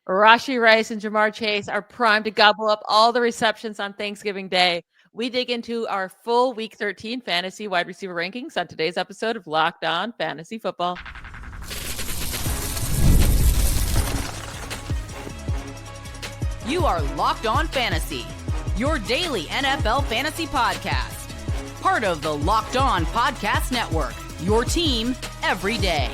Rashee Rice and Ja'Marr Chase are primed to gobble up all the receptions on Thanksgiving Day. We dig into our full Week 13 fantasy wide receiver rankings on today's episode of Locked On Fantasy Football. You are Locked On Fantasy, your daily NFL fantasy podcast. Part of the Locked On Podcast Network, your team every day.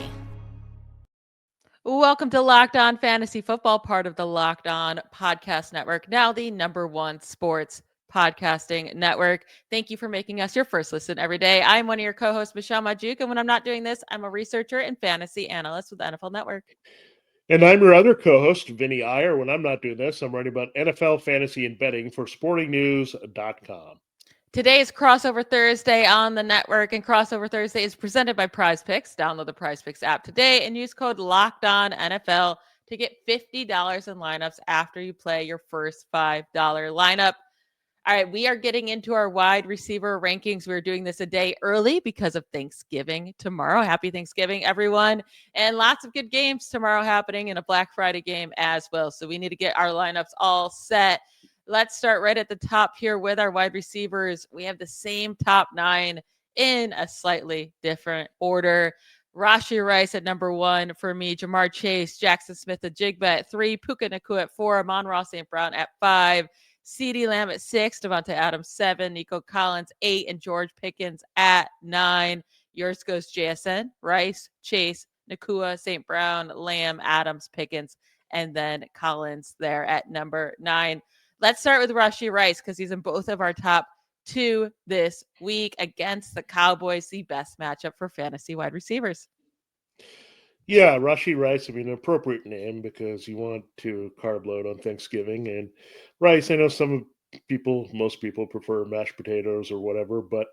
Welcome to Locked On Fantasy Football, part of the Locked On Podcast Network, now the #1 sports podcasting network. Thank you for making us your first listen every day. I'm one of your co-hosts, Michelle Magdziuk, and when I'm not doing this, I'm a researcher and fantasy analyst with the NFL Network. And I'm your other co-host, Vinnie Iyer. When I'm not doing this, I'm writing about NFL fantasy and betting for sportingnews.com. Today's Crossover Thursday on the network, and Crossover Thursday is presented by Prize Picks. Download the Prize Picks app today and use code LOCKEDONNFL to get $50 in lineups after you play your first $5 lineup. All right, we are getting into our wide receiver rankings. We're doing this a day early because of Thanksgiving tomorrow. Happy Thanksgiving, everyone. And lots of good games tomorrow happening, and a Black Friday game as well. So we need to get our lineups all set. Let's start right at the top here with our wide receivers. We have the same top 9 in a slightly different order. Rashee Rice at #1 for me. Ja'Marr Chase, Jackson Smith-Njigba at 3, Puka Nacua at 4, Amon-Ra St. Brown at 5, CeeDee Lamb at 6, Devontae Adams 7, Nico Collins 8, and George Pickens at 9. Yours goes JSN, Rice, Chase, Nacua, St. Brown, Lamb, Adams, Pickens, and then Collins there at number 9. Let's start with Rashee Rice because he's in both of our top 2 this week against the Cowboys, the best matchup for fantasy wide receivers. Yeah, Rashee Rice, an appropriate name because you want to carb load on Thanksgiving. And Rice, I know most people prefer mashed potatoes or whatever, but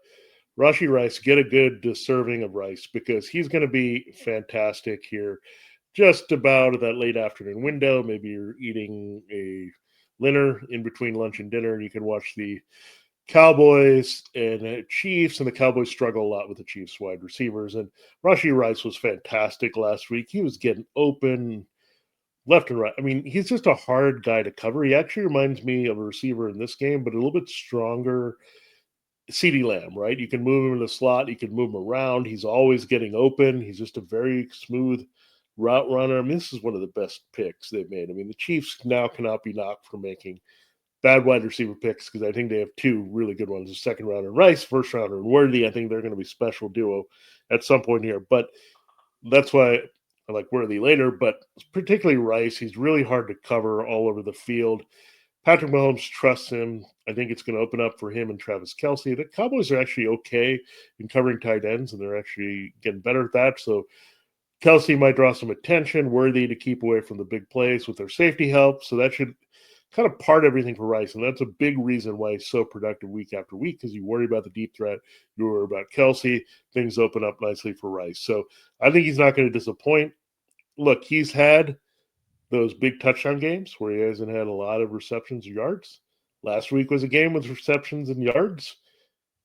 Rashee Rice, get a good serving of rice because he's going to be fantastic here just about that late afternoon window. Maybe you're eating a dinner in between lunch and dinner, and you can watch the Cowboys and Chiefs, and the Cowboys struggle a lot with the Chiefs wide receivers. And Rashee Rice was fantastic last week. He was getting open left and right. He's just a hard guy to cover. He actually reminds me of a receiver in this game, but a little bit stronger. CeeDee Lamb, right? You can move him in the slot. You can move him around. He's always getting open. He's just a very smooth route runner. This is one of the best picks they've made. The Chiefs now cannot be knocked for making bad wide receiver picks because I think they have 2 really good ones: a second rounder Rice, first rounder and Worthy. I think they're going to be special duo at some point here, but that's why I like Worthy later. But particularly Rice, he's really hard to cover all over the field. Patrick Mahomes trusts him. I think it's going to open up for him and Travis Kelce. The Cowboys are actually okay in covering tight ends, and they're actually getting better at that. So Kelce might draw some attention, Worthy to keep away from the big plays with their safety help. So that should kind of part everything for Rice. And that's a big reason why he's so productive week after week, because you worry about the deep threat. You worry about Kelce. Things open up nicely for Rice. So I think he's not going to disappoint. Look, he's had those big touchdown games where he hasn't had a lot of receptions or yards. Last week was a game with receptions and yards.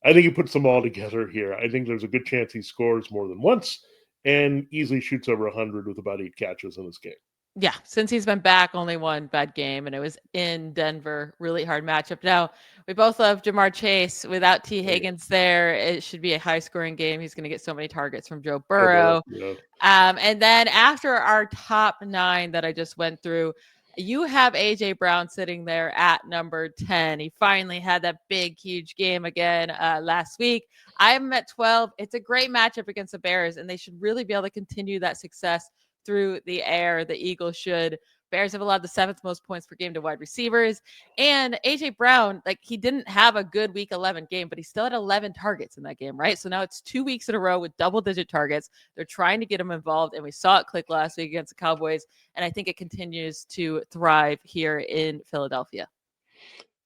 I think he puts them all together here. I think there's a good chance he scores more than once and easily shoots over 100 with about 8 catches in this game. Yeah, since he's been back, only one bad game, and it was in Denver. Really hard matchup. Now, we both love Ja'Marr Chase. Without T. Higgins there, it should be a high-scoring game. He's going to get so many targets from Joe Burrow. Yeah. And then after our top 9 that I just went through, you have A.J. Brown sitting there at number 10. He finally had that big, huge game again last week. I am at 12. It's a great matchup against the Bears, and they should really be able to continue that success through the air. The Eagles should. Bears have allowed the 7th most points per game to wide receivers. And A.J. Brown, he didn't have a good week 11 game, but he still had 11 targets in that game, right? So now it's 2 weeks in a row with double-digit targets. They're trying to get him involved, and we saw it click last week against the Cowboys, and I think it continues to thrive here in Philadelphia.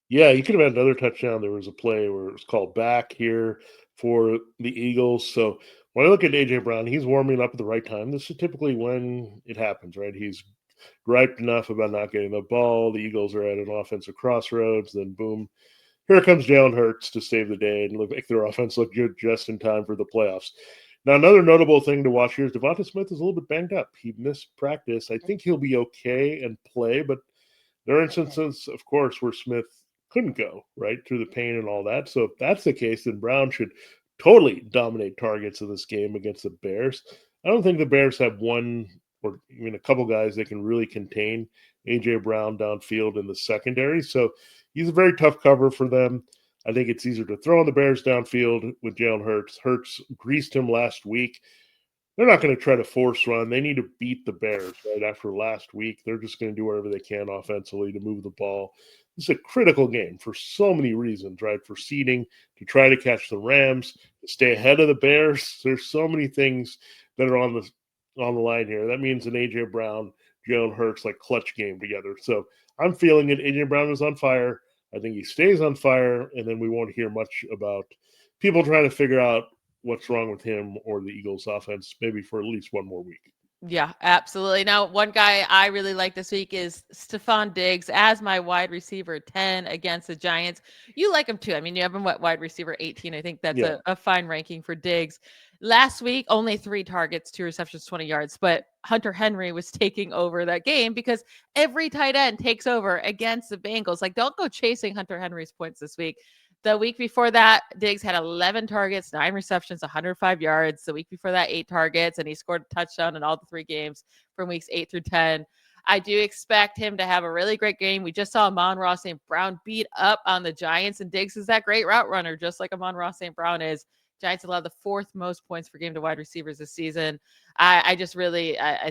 Yeah, you could have had another touchdown. There was a play where it was called back here for the Eagles. So when I look at A.J. Brown, he's warming up at the right time. This is typically when it happens, right? He's griped enough about not getting the ball. The Eagles are at an offensive crossroads. Then, boom, here comes Jalen Hurts to save the day and make their offense look good just in time for the playoffs. Now, another notable thing to watch here is Devonta Smith is a little bit banged up. He missed practice. I think he'll be okay and play, but there are instances, of course, where Smith couldn't go, right, through the pain and all that. So if that's the case, then Brown should totally dominate targets in this game against the Bears. I don't think the Bears have one or even a couple guys that can really contain A.J. Brown downfield in the secondary. So he's a very tough cover for them. I think it's easier to throw on the Bears downfield with Jalen Hurts. Hurts greased him last week. They're not going to try to force run. They need to beat the Bears right after last week. They're just going to do whatever they can offensively to move the ball. This is a critical game for so many reasons, right? For seeding, to try to catch the Rams, to stay ahead of the Bears. There's so many things that are on the line here. That means an A.J. Brown, Jalen Hurts, like clutch game together. So I'm feeling it. A.J. Brown is on fire. I think he stays on fire, and then we won't hear much about people trying to figure out what's wrong with him or the Eagles offense, maybe for at least one more week. Yeah, absolutely. Now, one guy I really like this week is Stefon Diggs as my wide receiver 10 against the Giants. You like him too. I mean, you have him at wide receiver 18. I think that's a fine ranking for Diggs. Last week, only 3 targets, 2 receptions, 20 yards, but Hunter Henry was taking over that game because every tight end takes over against the Bengals. Like, don't go chasing Hunter Henry's points this week. The week before that, Diggs had 11 targets, 9 receptions, 105 yards. The week before that, 8 targets, and he scored a touchdown in all the 3 games from weeks 8 through 10. I do expect him to have a really great game. We just saw Amon-Ra St. Brown beat up on the Giants, and Diggs is that great route runner, just like Amon-Ra St. Brown is. Giants allowed the 4th most points per game to wide receivers this season. I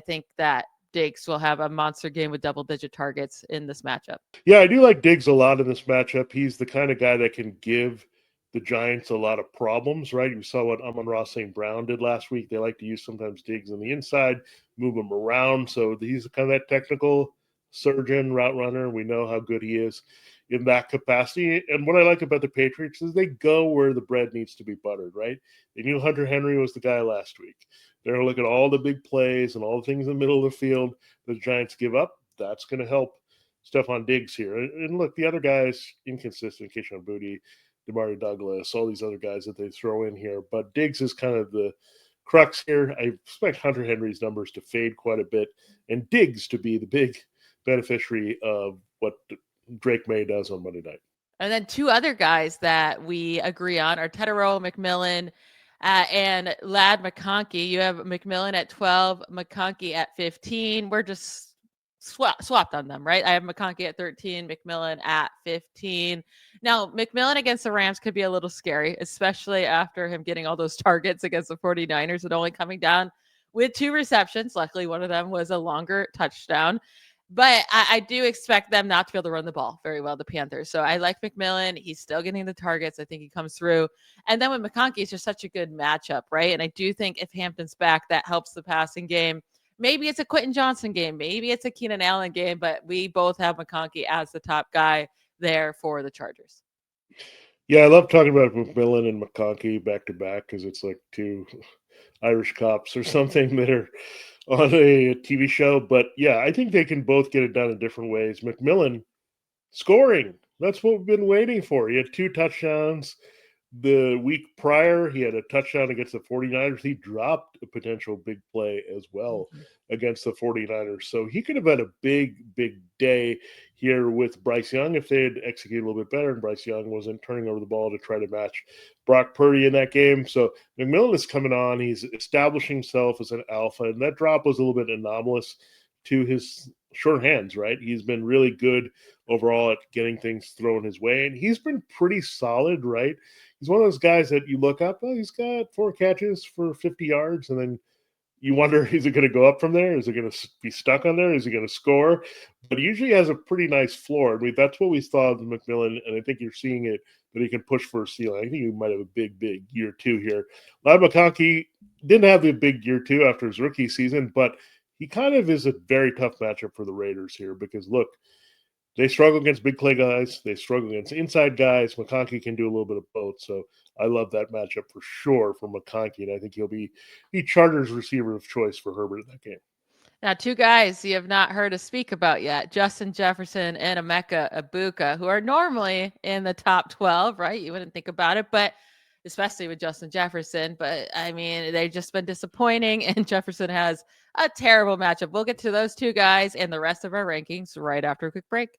think that Diggs will have a monster game with double-digit targets in this matchup. Yeah, I do like Diggs a lot in this matchup. He's the kind of guy that can give the Giants a lot of problems, right? You saw what Amon-Ra St. Brown did last week. They like to use sometimes Diggs on the inside, move him around. So he's kind of that technical surgeon, route runner. We know how good he is in that capacity. And what I like about the Patriots is they go where the bread needs to be buttered, right? They knew Hunter Henry was the guy last week. They're going to look at all the big plays and all the things in the middle of the field the Giants give up. That's going to help Stefon Diggs here. And look, the other guys, inconsistent, Kayshon Boutte, Demario Douglas, all these other guys that they throw in here. But Diggs is kind of the crux here. I expect Hunter Henry's numbers to fade quite a bit and Diggs to be the big beneficiary of what Drake May does on Monday night. And then 2 other guys that we agree on are Tetairoa McMillan and Ladd McConkey. You have McMillan at 12, McConkey at 15. We're just swapped on them, right? I have McConkey at 13, McMillan at 15. Now, McMillan against the Rams could be a little scary, especially after him getting all those targets against the 49ers and only coming down with 2 receptions. Luckily, one of them was a longer touchdown. But I do expect them not to be able to run the ball very well, the Panthers. So I like McMillan. He's still getting the targets. I think he comes through. And then with McConkey, it's just such a good matchup, right? And I do think if Hampton's back, that helps the passing game. Maybe it's a Quentin Johnson game. Maybe it's a Keenan Allen game. But we both have McConkey as the top guy there for the Chargers. Yeah, I love talking about McMillan and McConkey back-to-back because it's like 2 Irish cops or something that are on a TV show. But yeah, I think they can both get it done in different ways. McMillan scoring. That's what we've been waiting for. He had 2 touchdowns. The week prior, he had a touchdown against the 49ers. He dropped a potential big play as well against the 49ers. So he could have had a big, big day here with Bryce Young if they had executed a little bit better and Bryce Young wasn't turning over the ball to try to match Brock Purdy in that game. So McMillan is coming on. He's establishing himself as an alpha, and that drop was a little bit anomalous to his short hands, right? He's been really good overall at getting things thrown his way, and he's been pretty solid, right? He's one of those guys that you look up, oh, he's got 4 catches for 50 yards, and then you wonder, is it going to go up from there? Is it going to be stuck on there? Is he going to score? But he usually has a pretty nice floor. I mean, that's what we saw with McMillan, and I think you're seeing it, that he can push for a ceiling. I think he might have a big, big year 2 here. Ladd McConkey didn't have the big year 2 after his rookie season, but he kind of is a very tough matchup for the Raiders here because, look, they struggle against big play guys. They struggle against inside guys. McConkey can do a little bit of both. So I love that matchup for sure for McConkey, and I think he'll be the Chargers receiver of choice for Herbert in that game. Now, 2 guys you have not heard us speak about yet, Justin Jefferson and Emeka Egbuka, who are normally in the top 12, right? You wouldn't think about it, but especially with Justin Jefferson. But I mean, they've just been disappointing, and Jefferson has a terrible matchup. We'll get to those two guys and the rest of our rankings right after a quick break.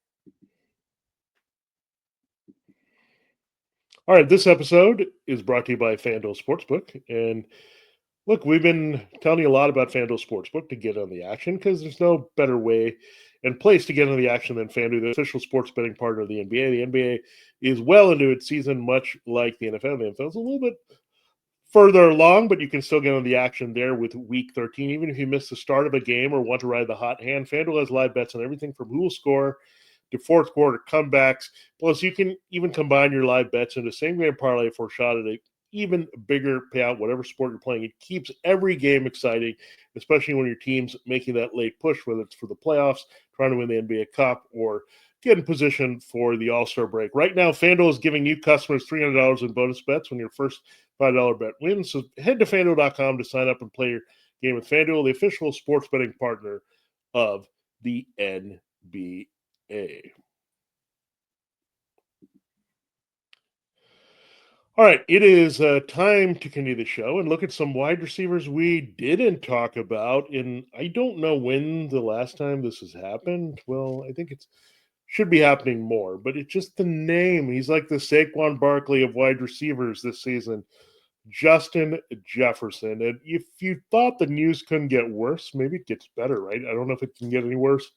All right, this episode is brought to you by FanDuel Sportsbook. And look, we've been telling you a lot about FanDuel Sportsbook to get on the action because there's no better way and place to get on the action than FanDuel, the official sports betting partner of the NBA. The NBA is well into its season, much like the NFL. The NFL is a little bit further along, but you can still get on the action there with Week 13. Even if you miss the start of a game or want to ride the hot hand, FanDuel has live bets on everything from who will score to fourth quarter comebacks. Plus, you can even combine your live bets into same-game parlay for a shot at an even bigger payout, whatever sport you're playing. It keeps every game exciting, especially when your team's making that late push, whether it's for the playoffs, trying to win the NBA Cup, or get in position for the All-Star break. Right now, FanDuel is giving new customers $300 in bonus bets when your first $5 bet wins. So head to FanDuel.com to sign up and play your game with FanDuel, the official sports betting partner of the NBA. All right, it is time to continue the show and look at some wide receivers we didn't talk about. And I don't know when the last time this has happened. Well, I think it should be happening more, but it's just the name. He's like the Saquon Barkley of wide receivers this season, Justin Jefferson. And if you thought the news couldn't get worse, maybe it gets better, right? I don't know if it can get any worse.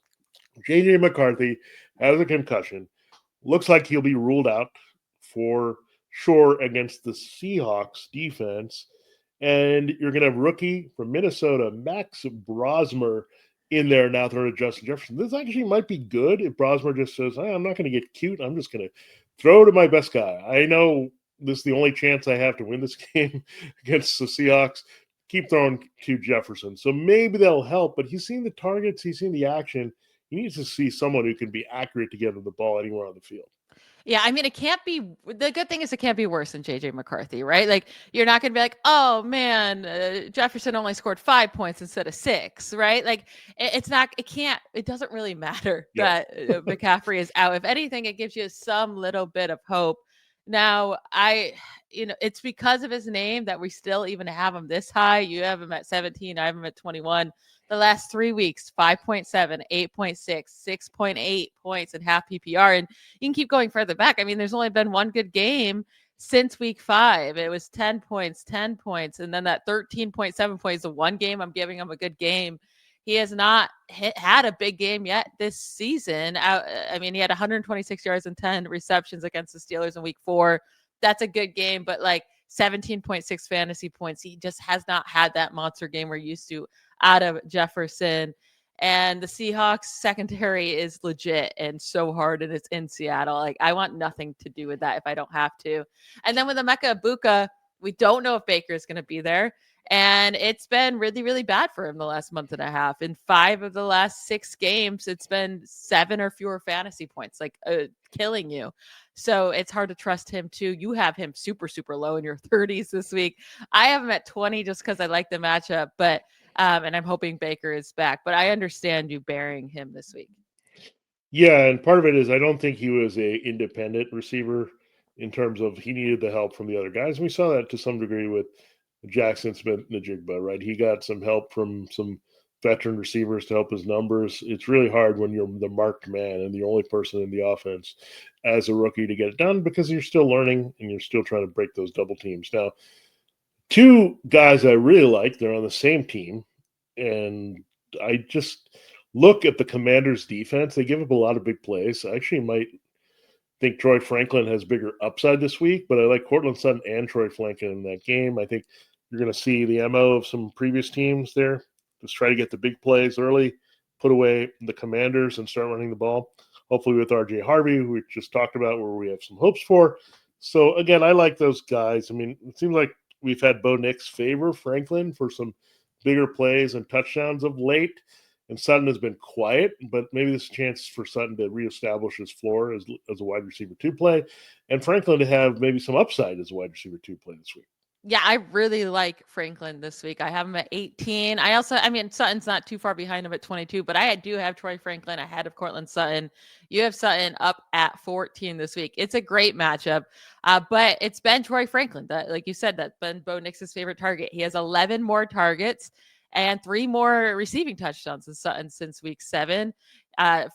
JJ McCarthy has a concussion. Looks like he'll be ruled out for sure against the Seahawks defense. And you're going to have rookie from Minnesota, Max Brosmer, in there now throwing to Justin Jefferson. This actually might be good if Brosmer just says, hey, I'm not going to get cute. I'm just going to throw to my best guy. I know this is the only chance I have to win this game against the Seahawks. Keep throwing to Jefferson. So maybe that'll help, but he's seen the targets. He's seen the action. He needs to see someone who can be accurate to get him the ball anywhere on the field. Yeah, I mean, it can't be. The good thing is it can't be worse than JJ McCarthy, right? Like, you're not going to be like, oh man, Jefferson only scored 5 points instead of 6, right? Like, it's not. It can't. It doesn't really matter that McCaffrey is out. If anything, it gives you some little bit of hope. Now, it's because of his name that we still even have him this high. You have him at 17. I have him at 21. The last 3 weeks, 5.7, 8.6, 6.8 points in half PPR. And you can keep going further back. I mean, there's only been one good game since week 5. It was 10 points. And then that 13.7 points, the one game I'm giving him a good game. He has not had a big game yet this season. I mean, he had 126 yards and 10 receptions against the Steelers in week 4. That's a good game, but like 17.6 fantasy points. He just has not had that monster game we're used to out of Jefferson. And the Seahawks secondary is legit and so hard, and it's in Seattle. Like, I want nothing to do with that if I don't have to. And then with Emeka Egbuka, we don't know if Baker is going to be there. And it's been really, really bad for him the last month and a half. In 5 of the last 6 games, it's been 7 or fewer fantasy points, like killing you. So it's hard to trust him too. You have him super, super low in your 30s this week. I have him at 20 just because I like the matchup, but and I'm hoping Baker is back. But I understand you bearing him this week. Yeah, and part of it is I don't think he was a independent receiver in terms of he needed the help from the other guys. And we saw that to some degree with Jackson Smith-Njigba, right? He got some help from some veteran receivers to help his numbers. It's really hard when you're the marked man and the only person in the offense as a rookie to get it done because you're still learning and you're still trying to break those double teams. Now, 2 guys I really like, they're on the same team, and I just look at the Commanders' defense. They give up a lot of big plays. I actually might think Troy Franklin has bigger upside this week, but I like Courtland Sutton and Troy Franklin in that game. I think you're going to see the MO of some previous teams there. Just try to get the big plays early, put away the Commanders, and start running the ball. Hopefully with RJ Harvey, who we just talked about, where we have some hopes for. So, again, I like those guys. I mean, it seems like we've had Bo Nix favor Franklin for some bigger plays and touchdowns of late. And Sutton has been quiet, but maybe this is a chance for Sutton to reestablish his floor as a wide receiver 2 play, and Franklin to have maybe some upside as a wide receiver 2 play this week. Yeah, I really like Franklin this week. I have him at 18. I mean, Sutton's not too far behind him at 22, but I do have Troy Franklin ahead of Courtland Sutton. You have Sutton up at 14 this week. It's a great matchup, but it's been Troy Franklin that, like you said, that's been Bo Nix's favorite target. He has 11 more targets and 3 more receiving touchdowns than Sutton since week 7.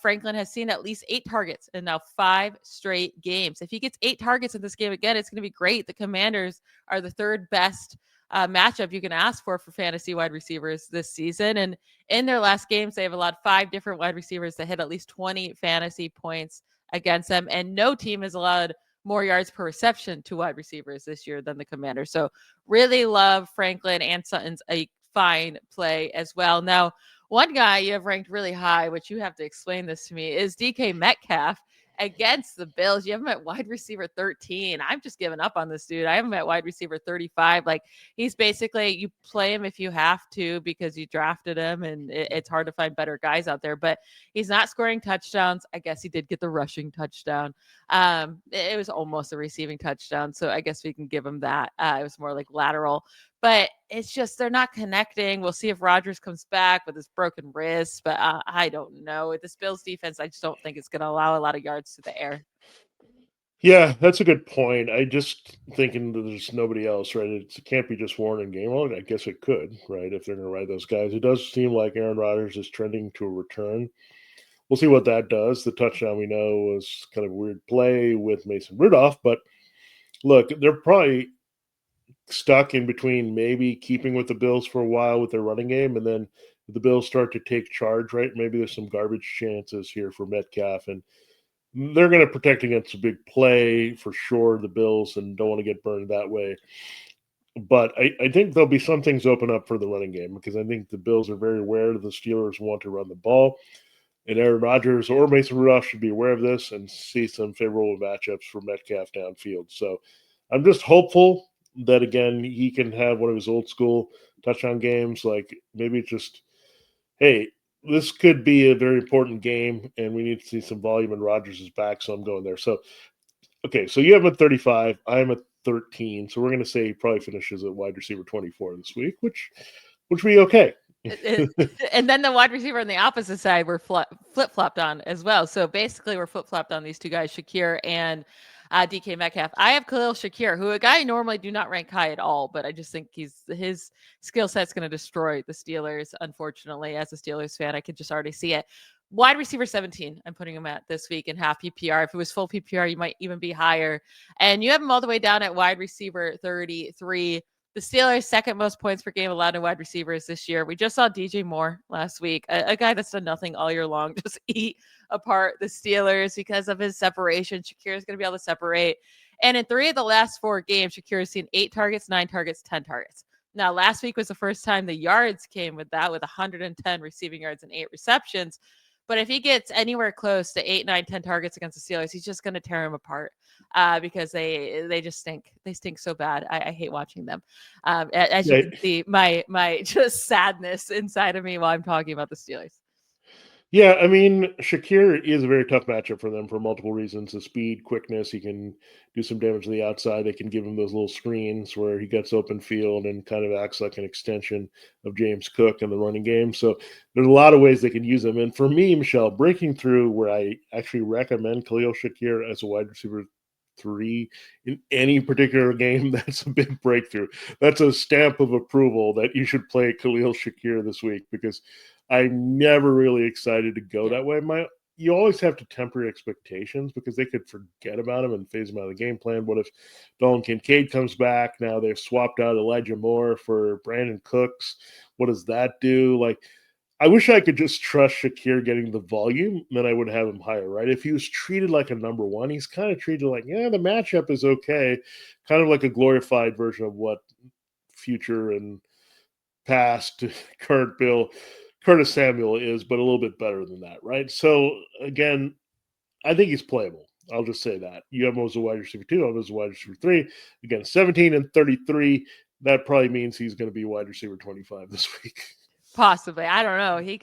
Franklin has seen at least 8 targets in now 5 straight games. If he gets 8 targets in this game again, it's going to be great. The Commanders are the third best matchup you can ask for fantasy wide receivers this season. And in their last games, they have allowed 5 different wide receivers to hit at least 20 fantasy points against them. And no team has allowed more yards per reception to wide receivers this year than the Commanders. So really love Franklin, and Sutton's a fine play as well. Now, one guy you have ranked really high, which you have to explain this to me, is DK Metcalf against the Bills. You have him at wide receiver 13. I'm just giving up on this dude. I have him at wide receiver 35. Like, he's basically, you play him if you have to because you drafted him, and it's hard to find better guys out there, but he's not scoring touchdowns. I guess he did get the rushing touchdown. It was almost a receiving touchdown, so I guess we can give him that. It was more like lateral. But it's just they're not connecting. We'll see if Rodgers comes back with his broken wrist, but I don't know. With this Bills defense, I just don't think it's going to allow a lot of yards to the air. Yeah, that's a good point. I just thinking that there's nobody else, right? It can't be just Warren and Gainwell. I guess it could, right? If they're going to ride those guys, it does seem like Aaron Rodgers is trending to a return. We'll see what that does. The touchdown we know was kind of a weird play with Mason Rudolph, but look, they're probably stuck in between maybe keeping with the Bills for a while with their running game, and then the Bills start to take charge, right? Maybe there's some garbage chances here for Metcalf, and they're going to protect against a big play for sure, the Bills, and don't want to get burned that way. But I think there'll be some things open up for the running game because I think the Bills are very aware that the Steelers want to run the ball. And Aaron Rodgers or Mason Rudolph should be aware of this and see some favorable matchups for Metcalf downfield. So I'm just hopeful that, again, he can have one of his old school touchdown games. Like maybe just, hey, this could be a very important game and we need to see some volume and Rodgers is back. So I'm going there. So, okay, so you have him at 35. I am at 13. So we're going to say he probably finishes at wide receiver 24 this week, which would be okay. And then the wide receiver on the opposite side we're flip-flopped on as well. So basically we're flip-flopped on these two guys, Shakir and DK Metcalf. I have Khalil Shakir, who a guy I normally do not rank high at all, but I just think his skill set's going to destroy the Steelers. Unfortunately, as a Steelers fan, I could just already see it. Wide receiver 17, I'm putting him at this week in half PPR. If it was full PPR, you might even be higher. And you have him all the way down at wide receiver 33. The Steelers' second most points per game allowed to wide receivers this year. We just saw DJ Moore last week, a guy that's done nothing all year long, just eat apart the Steelers because of his separation. Shakir is going to be able to separate. And in 3 of the last 4 games, Shakir has seen 8 targets, 9 targets, 10 targets. Now, last week was the first time the yards came with that, with 110 receiving yards and 8 receptions. But if he gets anywhere close to 8, 9, 10 targets against the Steelers, he's just going to tear them apart because they just stink. They stink so bad. I hate watching them. As you can see, my just sadness inside of me while I'm talking about the Steelers. Yeah, I mean, Shakir is a very tough matchup for them for multiple reasons. The speed, quickness, he can do some damage to the outside. They can give him those little screens where he gets open field and kind of acts like an extension of James Cook in the running game. So there's a lot of ways they can use him. And for me, Michelle, breaking through where I actually recommend Khalil Shakir as a wide receiver 3 in any particular game, that's a big breakthrough. That's a stamp of approval that you should play Khalil Shakir this week because I'm never really excited to go that way. You always have to temper your expectations because they could forget about him and phase him out of the game plan. What if Dalton Kincaid comes back? Now they've swapped out Elijah Moore for Brandon Cooks. What does that do? Like, I wish I could just trust Shakir getting the volume, then I would have him higher, right? If he was treated like a number 1, he's kind of treated like, yeah, the matchup is okay. Kind of like a glorified version of what future and past Curtis Samuel is, but a little bit better than that, right? So, again, I think he's playable. I'll just say that. You have him as a wide receiver 2, I have him as a wide receiver 3. Again, 17 and 33, that probably means he's going to be wide receiver 25 this week. Possibly. I don't know. He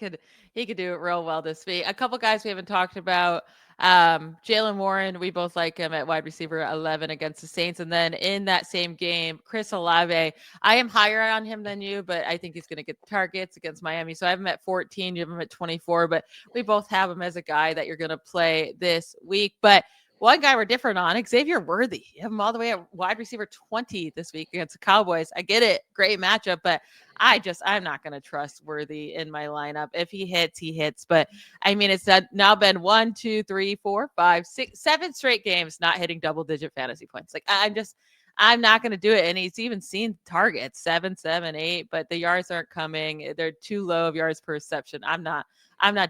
He could do it real well this week. A couple guys we haven't talked about. Jalen Warren, we both like him at wide receiver 11 against the Saints. And then in that same game, Chris Olave, I am higher on him than you, but I think he's going to get targets against Miami. So I have him at 14, you have him at 24, but we both have him as a guy that you're going to play this week. But one guy we're different on, Xavier Worthy. You have him all the way at wide receiver 20 this week against the Cowboys. I get it. Great matchup, but I'm not going to trust Worthy in my lineup. If he hits, he hits. But I mean, it's now been 1, 2, 3, 4, 5, 6, 7 straight games not hitting double-digit fantasy points. Like I'm not going to do it. And he's even seen targets 7, 7, 8, but the yards aren't coming. They're too low of yards per reception. I'm not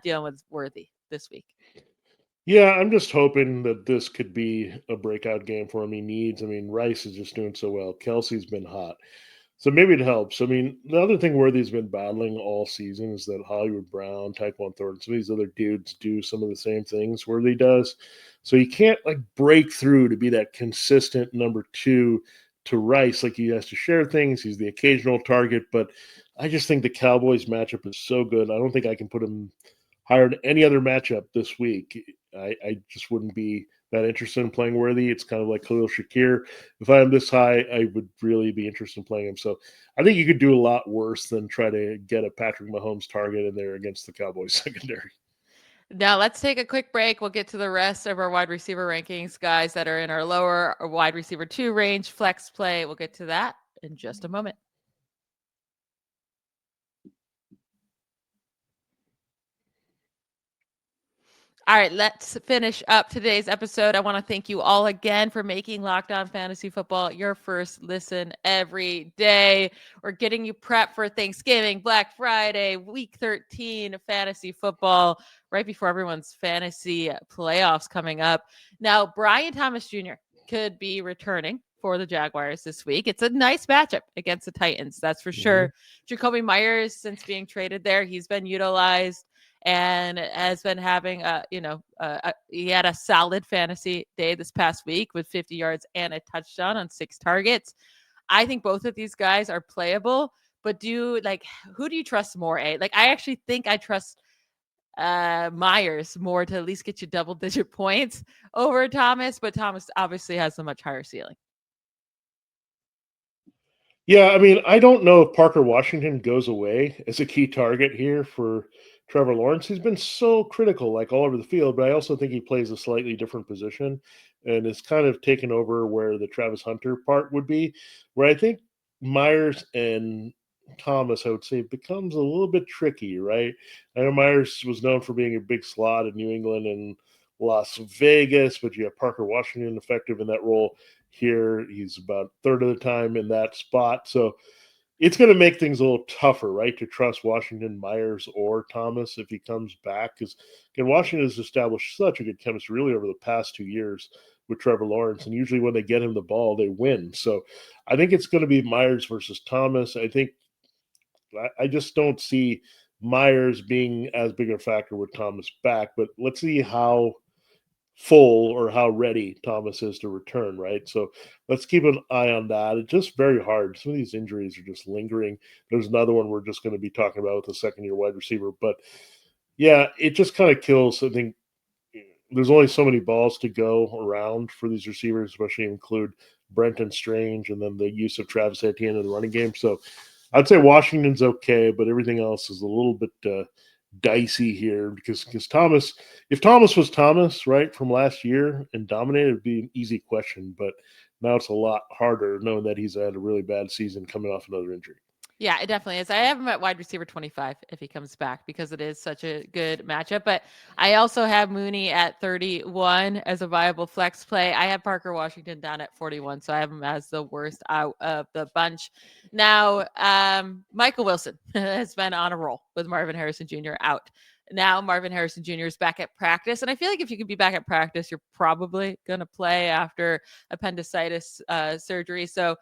dealing with Worthy this week. Yeah, I'm just hoping that this could be a breakout game for him. He needs. I mean, Rice is just doing so well. Kelsey's been hot. So maybe it helps. I mean, the other thing Worthy's been battling all season is that Hollywood Brown, Tyquan Thornton, some of these other dudes do some of the same things Worthy does. So you can't like break through to be that consistent number 2 to Rice. Like he has to share things. He's the occasional target, but I just think the Cowboys matchup is so good. I don't think I can put him higher than any other matchup this week. I just wouldn't be that interested in playing Worthy. It's kind of like Khalil Shakir. If I'm this high, I would really be interested in playing him. So I think you could do a lot worse than try to get a Patrick Mahomes target in there against the Cowboys secondary. Now let's take a quick break. We'll get to the rest of our wide receiver rankings, guys that are in our lower or wide receiver 2 range, flex play. We'll get to that in just a moment. All right, let's finish up today's episode. I want to thank you all again for making Locked On Fantasy Football your first listen every day. We're getting you prepped for Thanksgiving, Black Friday, Week 13 fantasy football, right before everyone's fantasy playoffs coming up. Now, Brian Thomas Jr. could be returning for the Jaguars this week. It's a nice matchup against the Titans, that's for sure. Jakobi Meyers, since being traded there, he's been utilized and has been having he had a solid fantasy day this past week with 50 yards and a touchdown on 6 targets. I think both of these guys are playable, but who do you trust more? Like I actually think I trust Meyers more to at least get you double-digit points over Thomas, but Thomas obviously has a much higher ceiling. Yeah, I mean, I don't know if Parker Washington goes away as a key target here for Trevor Lawrence. He's been so critical, like all over the field, but I also think he plays a slightly different position and is kind of taken over where the Travis Hunter part would be, where I think Meyers and Thomas, I would say, becomes a little bit tricky, right? I know Meyers was known for being a big slot in New England and Las Vegas, but you have Parker Washington effective in that role here. He's about a third of the time in that spot. So it's going to make things a little tougher, right, to trust Washington, Meyers, or Thomas if he comes back. Because, again, Washington has established such a good chemistry really over the past 2 years with Trevor Lawrence. And usually when they get him the ball, they win. So I think it's going to be Meyers versus Thomas. I just don't see Meyers being as big a factor with Thomas back. But let's see how full or how ready Thomas is to return, right? So let's keep an eye on that. It's just very hard. Some of these injuries are just lingering. There's another one we're just going to be talking about with the second-year wide receiver. But, yeah, it just kind of kills. I think there's only so many balls to go around for these receivers, especially include Brenton Strange and then the use of Travis Etienne in the running game. So I'd say Washington's okay, but everything else is a little bit dicey here because Thomas, if Thomas was Thomas, right, from last year and dominated, it'd be an easy question. But now it's a lot harder knowing that he's had a really bad season coming off another injury. Yeah, it definitely is. I have him at wide receiver 25 if he comes back because it is such a good matchup. But I also have Mooney at 31 as a viable flex play. I have Parker Washington down at 41, so I have him as the worst out of the bunch. Now, Michael Wilson has been on a roll with Marvin Harrison Jr. out. Now Marvin Harrison Jr. is back at practice. And I feel like if you can be back at practice, you're probably going to play after appendicitis surgery. So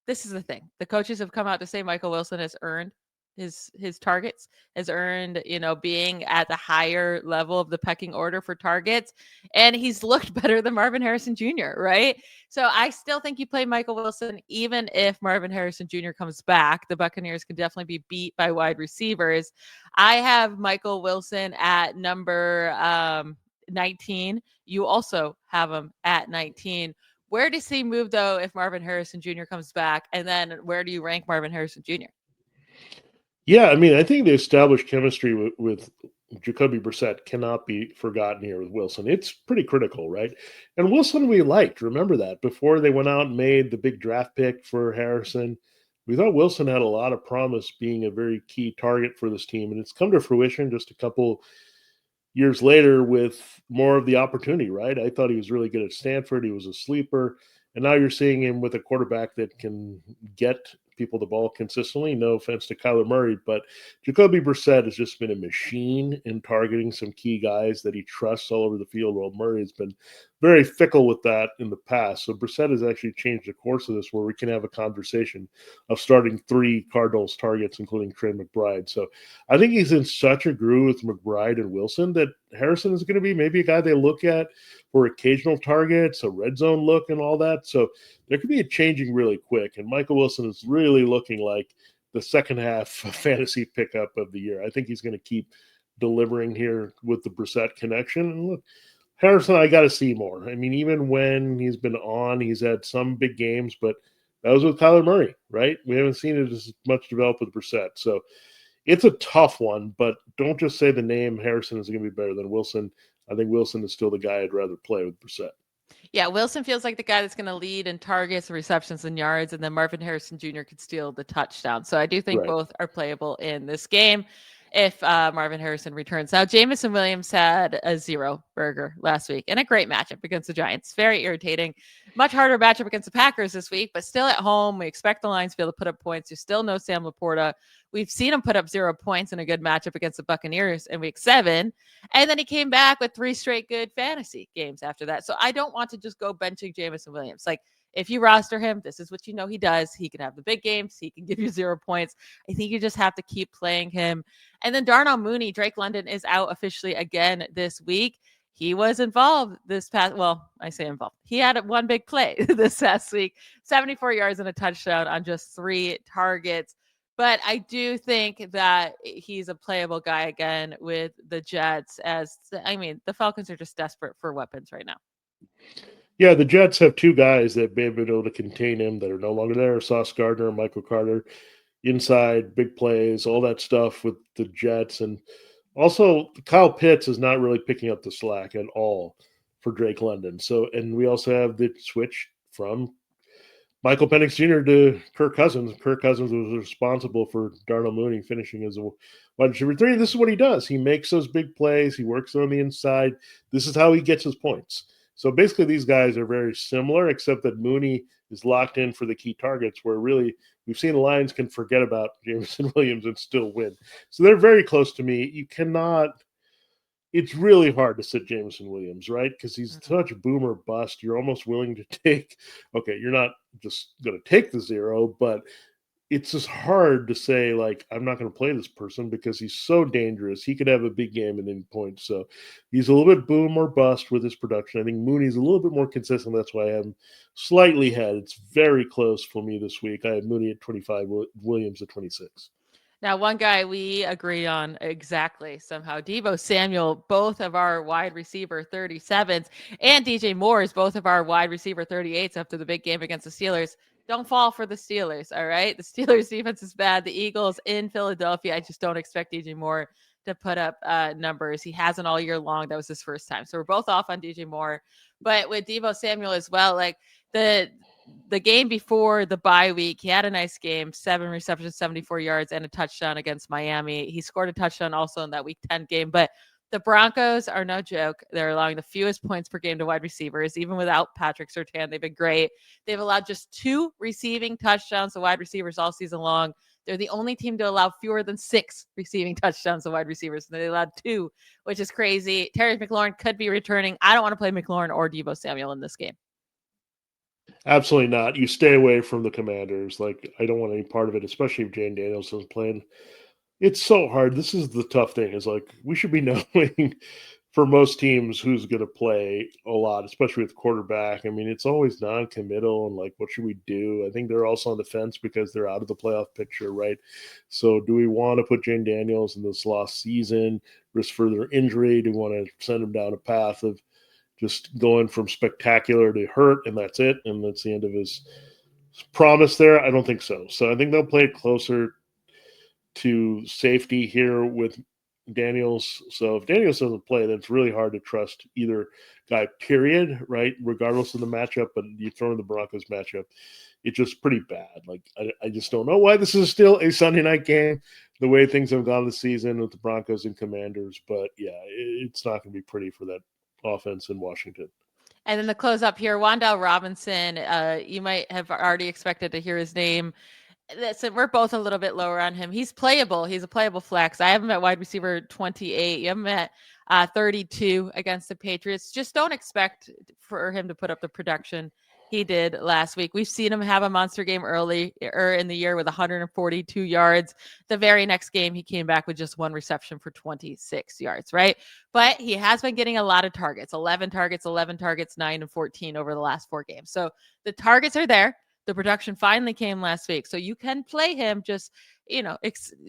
this is the thing. The coaches have come out to say Michael Wilson has earned his targets, has earned, being at the higher level of the pecking order for targets. And he's looked better than Marvin Harrison Jr., right? So I still think you play Michael Wilson, even if Marvin Harrison Jr. comes back. The Buccaneers can definitely be beat by wide receivers. I have Michael Wilson at number 19. You also have him at 19. Where does he move, though, if Marvin Harrison Jr. comes back? And then where do you rank Marvin Harrison Jr.? Yeah, I mean, I think the established chemistry with Jacoby Brissett cannot be forgotten here with Wilson. It's pretty critical, right? And Wilson we liked. Remember that before they went out and made the big draft pick for Harrison. We thought Wilson had a lot of promise being a very key target for this team, and it's come to fruition just a couple years later with more of the opportunity, right? I thought he was really good at Stanford. He was a sleeper. And now you're seeing him with a quarterback that can get people the ball consistently. No offense to Kyler Murray, but Jacoby Brissett has just been a machine in targeting some key guys that he trusts all over the field, while Murray has been very fickle with that in the past. So Brissett has actually changed the course of this, where we can have a conversation of starting 3 Cardinals targets, including Trey McBride. So I think he's in such a groove with McBride and Wilson that Harrison is going to be maybe a guy they look at for occasional targets, a red zone look and all that. So there could be a changing really quick. And Michael Wilson is really looking like the second half fantasy pickup of the year. I think he's going to keep delivering here with the Brissett connection. And look, Harrison, I got to see more. I mean, even when he's been on, he's had some big games, but that was with Kyler Murray, right? We haven't seen it as much develop with Brissett. So it's a tough one, but don't just say the name Harrison is going to be better than Wilson. I think Wilson is still the guy I'd rather play with Brissett. Yeah, Wilson feels like the guy that's going to lead in targets, receptions, and yards, and then Marvin Harrison Jr. could steal the touchdown. So I do think both are playable in this game if Marvin Harrison returns. Now, Jameson Williams had a 0 burger last week and a great matchup against the Giants. Very irritating. Much harder matchup against the Packers this week, but still at home. We expect the Lions to be able to put up points. There's still no Sam Laporta. We've seen him put up 0 points in a good matchup against the Buccaneers in week 7. And then he came back with 3 straight good fantasy games after that. So I don't want to just go benching Jameson Williams. Like, if you roster him, this is what he does. He can have the big games. He can give you 0 points. I think you just have to keep playing him. And then Darnell Mooney, Drake London is out officially again this week. He was involved this past, well, I say involved. He had 1 big play this past week, 74 yards and a touchdown on just 3 targets. But I do think that he's a playable guy again with the Jets, the Falcons are just desperate for weapons right now. Yeah, the Jets have 2 guys that may have been able to contain him that are no longer there, Sauce Gardner and Michael Carter. Inside, big plays, all that stuff with the Jets. And also, Kyle Pitts is not really picking up the slack at all for Drake London. So, and we also have the switch from Michael Penix Jr. to Kirk Cousins. Kirk Cousins was responsible for Darnell Mooney finishing as a wide receiver 3. This is what he does. He makes those big plays. He works on the inside. This is how he gets his points. So basically these guys are very similar, except that Mooney is locked in for the key targets, where really we've seen the Lions can forget about Jameson Williams and still win. So they're very close to me. You cannot – it's really hard to sit Jameson Williams, right? Because he's such a boomer bust. You're almost willing to take – okay, you're not just going to take the 0, but it's just hard to say, like, I'm not going to play this person because he's so dangerous. He could have a big game at any point. So he's a little bit boom or bust with his production. I think Mooney's a little bit more consistent. That's why I have him slightly ahead. It's very close for me this week. I have Mooney at 25, Williams at 26. Now, one guy we agree on exactly somehow, Deebo Samuel, both of our wide receiver 37s, and DJ Moore is both of our wide receiver 38s after the big game against the Steelers. Don't fall for the Steelers, all right? The Steelers defense is bad. The Eagles in Philadelphia, I just don't expect DJ Moore to put up numbers. He hasn't all year long. That was his first time. So we're both off on DJ Moore. But with Deebo Samuel as well, like the game before the bye week, he had a nice game, 7 receptions, 74 yards, and a touchdown against Miami. He scored a touchdown also in that week 10 game. But the Broncos are no joke. They're allowing the fewest points per game to wide receivers. Even without Patrick Surtain, they've been great. They've allowed just 2 receiving touchdowns to wide receivers all season long. They're the only team to allow fewer than 6 receiving touchdowns to wide receivers. They allowed 2, which is crazy. Terry McLaurin could be returning. I don't want to play McLaurin or Deebo Samuel in this game. Absolutely not. You stay away from the Commanders. Like, I don't want any part of it, especially if Jane Daniels isn't playing. It's so hard. This is the tough thing, is like we should be knowing for most teams who's going to play a lot, especially with quarterback. I mean, it's always non-committal and like, what should we do? I think they're also on the fence because they're out of the playoff picture, right? So do we want to put Jane Daniels in this lost season, risk further injury? Do we want to send him down a path of just going from spectacular to hurt and that's it? And that's the end of his promise there? I don't think so. So I think they'll play it closer to safety here with Daniels. So if Daniels doesn't play, then it's really hard to trust either guy, period, right? Regardless of the matchup, but you throw in the Broncos matchup, it's just pretty bad. Like, I just don't know why this is still a Sunday night game, the way things have gone this season with the Broncos and Commanders. But yeah, it's not going to be pretty for that offense in Washington. And then the close up here, Wan'Dale Robinson, you might have already expected to hear his name. Listen, we're both a little bit lower on him. He's playable. He's a playable flex. I have him at wide receiver 28. You have him at 32 against the Patriots. Just don't expect for him to put up the production he did last week. We've seen him have a monster game earlier in the year with 142 yards. The very next game, he came back with just one reception for 26 yards, right? But he has been getting a lot of targets, 11 targets, 9 and 14 over the last 4 games. So the targets are there. The production finally came last week. So you can play him. Just,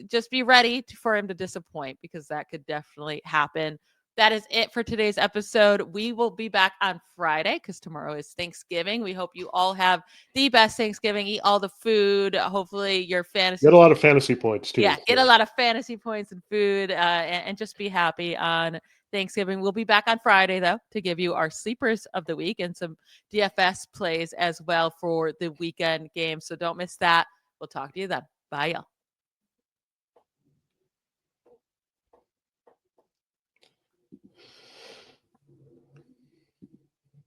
just be ready for him to disappoint, because that could definitely happen. That is it for today's episode. We will be back on Friday because tomorrow is Thanksgiving. We hope you all have the best Thanksgiving. Eat all the food. Hopefully your fantasy. Get a lot of fantasy points too. Yeah, get a lot of fantasy points and food, and just be happy on Thanksgiving. We'll be back on Friday, though, to give you our sleepers of the week and some DFS plays as well for the weekend game. So don't miss that. We'll talk to you then. Bye, y'all.